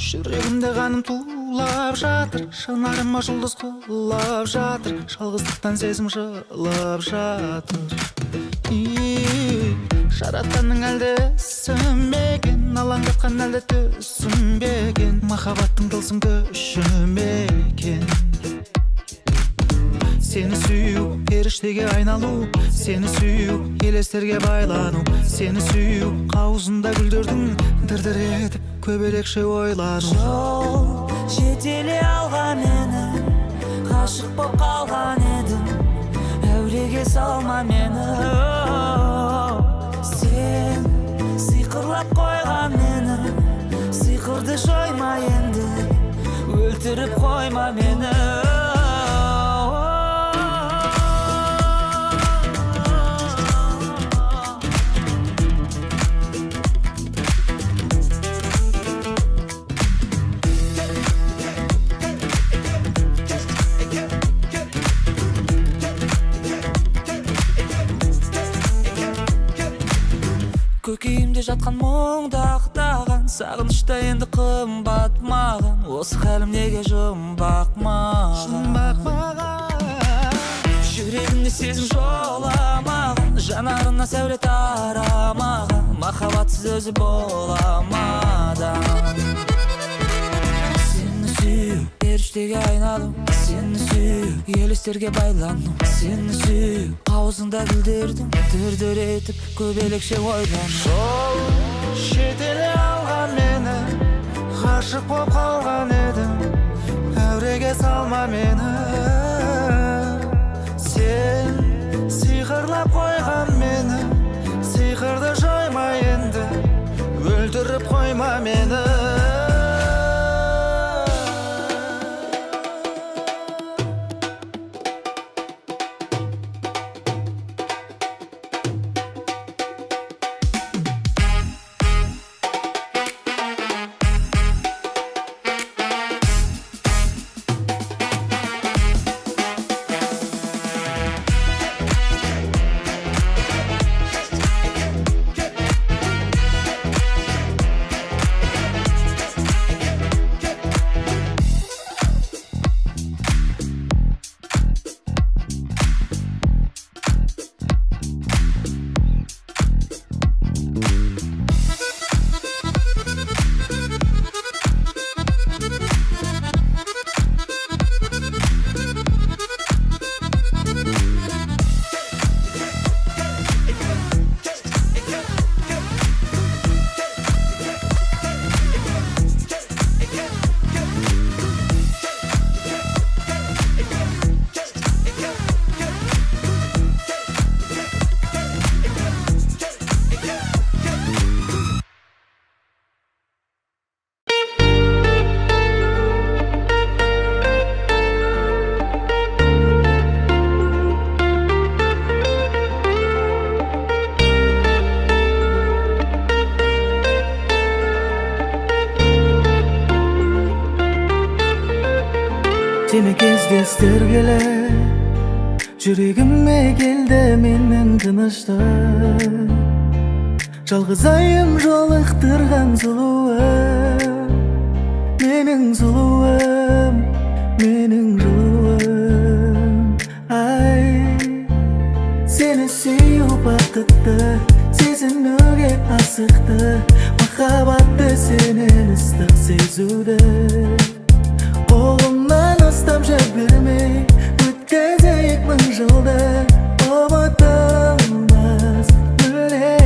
Жүрегімде қаным тулап жатыр, шынарыма жұлдыз құлап жатыр, жалғыздықтан сезім жылап жатыр. Жаратқанның әлде сүмбеген, алаңдатқан әлде түсінбеген, махаббаттың тылсым күші мекен. Сені сүю, періштеге айналу, сені сүю, елестерге байлану, сені сүю, қауызында гүлдердің дір-дір етіп көбелекше ойлану. Жол жетелей алған мені, ғашық боп қалған едім, әуреге салма мені. Сен сиқырлап қойған мені, сиқырды жойма енді, өлтіріп қойма мені. Көкейімде жатқан мұңды ақтаған, сағынышта енді қымбат маған, осы хәлім неге жұмбақ маған. Жүрегімде сезім жоламаған, жанарына сәуле тарамаған, махаббатсыз өзі боламадан. Сені сүю, періштеге айналу, сені сүю, елестерге байлану, сені сүю, қауызында гүлдердің дір-дір етіп көбелекше ойлану. Жол жетелей алған мені, ғашық боп қалған едім, әуреге салма мені. Сен сиқырлап қойған мені, сиқырды жойма енді, өлтіріп қойма мені. Seni кездестер келе, жүрегіме келді менің тыныштық. Жалғыз айым жолықтырған сұлуым, менің сұлуым, менің жылуым. Ай, сені сүю бақытты, сезінуге асықты, махаббатты сенен ыстық сезуді. Қолымнан ұстап жібермей, өткізейік мың жылды, ұмытылмас мүлде.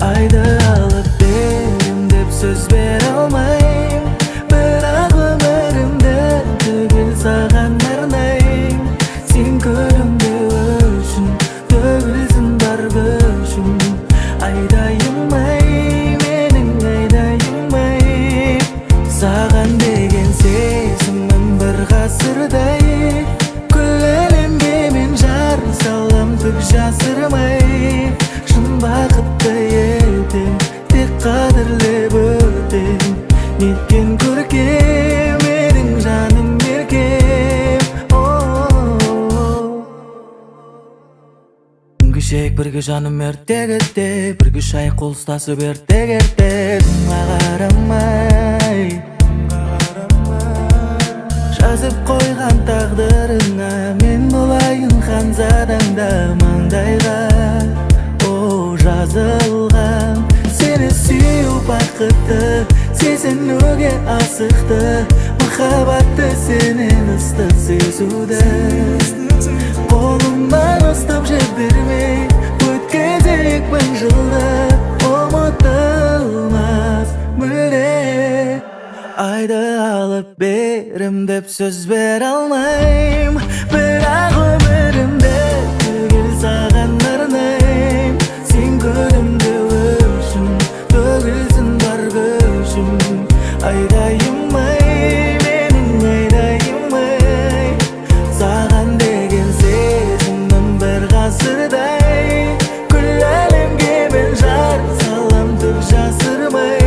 Айды алып берем деп сөз бере алмайм, бірақ өмірімді түгел саған арнайм. Сен көлімде өшін, төгілсін бар күшім, айдайым ай, менің айдайым ай. Netken көркем менің жаным беркем. Күшек бірге жаным ертегетте, бірге шай қол ұстасып ертегетте. Қарамай жазып қойған тағдырыңа, мен болайын ханзадаңда маңдайға. Жазылған сені сүю бақытты, сезінуге асықты, махаббатты сенен ыстық сезуді. Қолымнан ұстап жібермей өткізейік мың жылды, ұмытылмас мүлде. Айды алып берем деп сөз бере алмайм, бірақ өмірімде түгел саған арнайм. Сен күнімде өшім, төгілсін бар көшім. Айдайым-ай, менің айдайым-ай, саған деген сезімім бір ғасырдай. Күл әлемге мен жар салам түк жасырмай.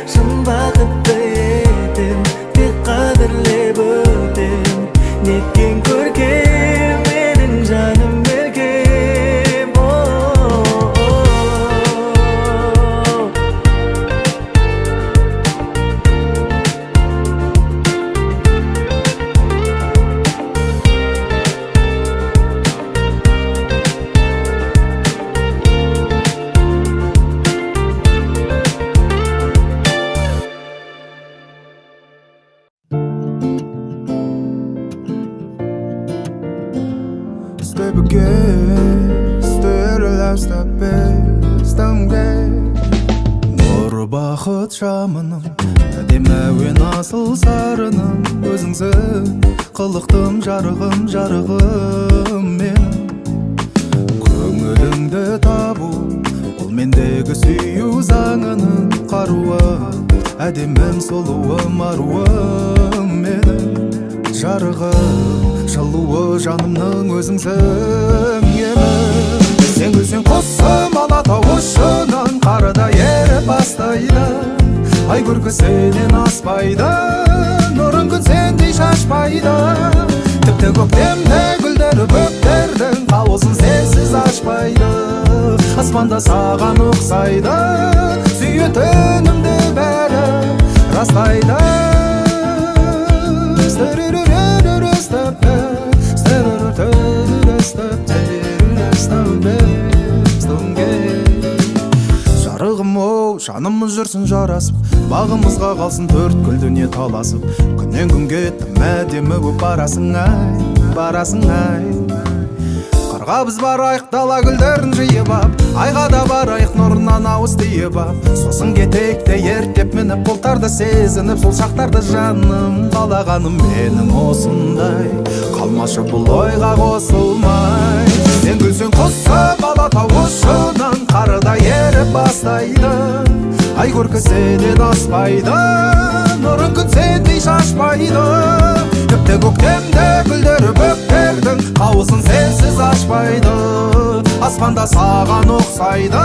Шын бақытты етем, тек қадірлеп өтем. Неткен көркем менің жаным беркем. Stay again, stay alive, stop it, stop it. Нұр бақыт шамының, әдемі әуен асыл сарының, өзіңсің қылықтым жарығым, жарығым менің. Көңіліңді табу, ол мендегі сүю заңының қаруы, әдемім сұлуым аруым менің. Жарығым, жылуы жанымның өзіңсің емін. Сен гүлсен құсым алатау ұшынан, қарада еріп бастайды. Ай көркі сенен аспайды, нұрын күн сендей шашпайды. Тіпті көктемде гүлдері бөктердің, қауызын сенсіз ашпайды. Аспанда саған ұқсайды, сүйетінімді бәрі растайды. Жарығым-оу, жанымыз жүрсін жарасып, бағымызға қалсын төрт күл дүние таласып. Күннен күнге тым әдемі боп барасың ай, барасың ай. Қырға біз барайық, дала гүлдерін жиып ап, айға да барайық, нұрынан ауыз тиіп ап. Сосын кетейік те ерттеп мініп, бұлттарды сезініп, сол шақтарды жаным қалағаным менің осындай. Қалмашы бұл ойға қосылмай. Сен гүлсен құсып алатау ұшынан, қарыда еріп бастайды. Ай көркі сенен аспайды, нұрын күн сендей шашпайды. Тіпті көктемде гүлдері бөктердің, қауызын сенсіз ашпайды. Аспанда саған ұқсайды,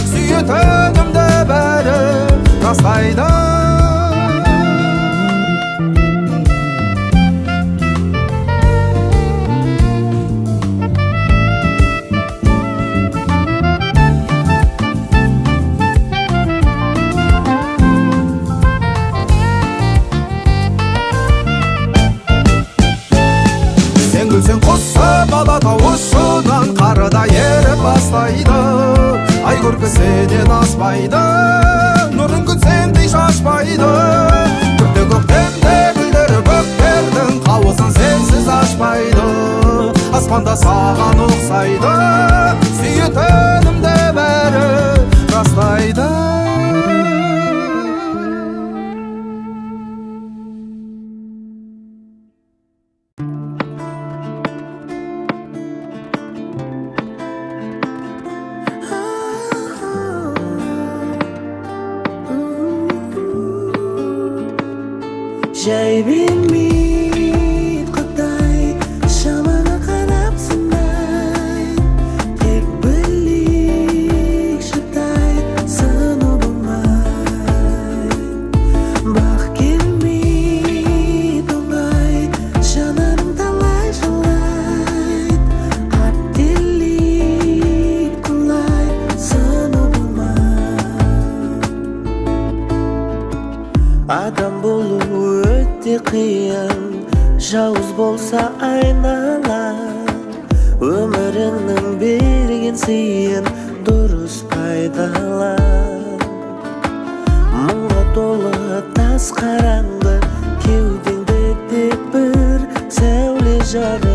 сүйетінімді бәрі растайды. Сен құсып алатау ұшынан, қарыда еріп бастайды. Ай көркі сенен аспайды, нұрын күн сендей шашпайды. Тіпті көктемде гүлдері бөктердің, қауызын сенсіз ашпайды. Аспанда саған ұқсайды, сүйетінімді бәрі растайды. Жай бермейді Құдай, шамаңа қарап сынай. Тек білейік шыдай, сыну болмай. Адам болуу өтө кыйын, жауыз болса айналаң. Өмүрүңнүн берген сыйын дурус пайдалан. Мыңга толы тас караңгы, кеудеңде тек бир сәуле жарык.